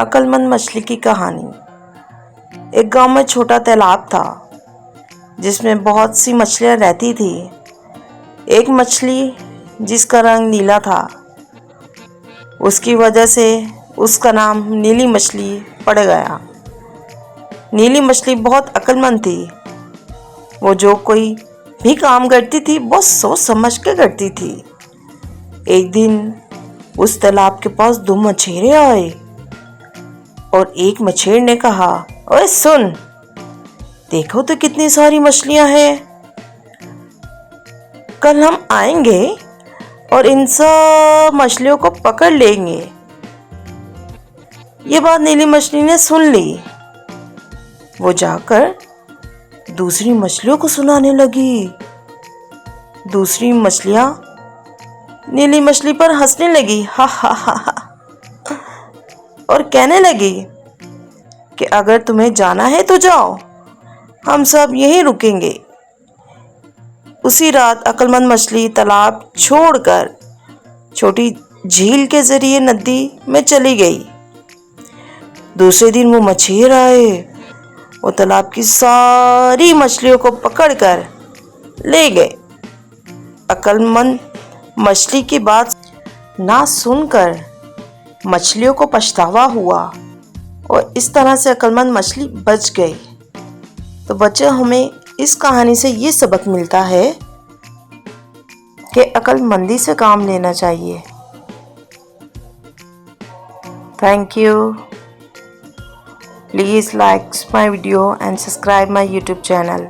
अक्लमंद मछली की कहानी। एक गांव में छोटा तालाब था जिसमें बहुत सी मछलियां रहती थी। एक मछली जिसका रंग नीला था, उसकी वजह से उसका नाम नीली मछली पड़ गया। नीली मछली बहुत अक्लमंद थी। वो जो कोई भी काम करती थी बहुत सोच समझ के करती थी। एक दिन उस तालाब के पास दो मछेरे आए और एक मछेर ने कहा, ओए सुन, देखो तो कितनी सारी मछलियां हैं। कल हम आएंगे और इन सब मछलियों को पकड़ लेंगे। ये बात नीली मछली ने सुन ली। वो जाकर दूसरी मछलियों को सुनाने लगी। दूसरी मछलियां नीली मछली पर हंसने लगी, हा हा हा हा, और कहने लगी कि अगर तुम्हें जाना है तो जाओ, हम सब यहीं रुकेंगे। उसी रात अक्लमंद मछली तालाब छोड़कर छोटी झील के जरिए नदी में चली गई। दूसरे दिन वो मछेर आए। वो तालाब की सारी मछलियों को पकड़कर ले गए। अक्लमंद मछली की बात ना सुनकर मछलियों को पछतावा हुआ और इस तरह से अक्लमंद मछली बच गई। तो बच्चों, हमें इस कहानी से ये सबक मिलता है कि अक्लमंदी से काम लेना चाहिए। Thank you. Please like my video and subscribe my YouTube channel.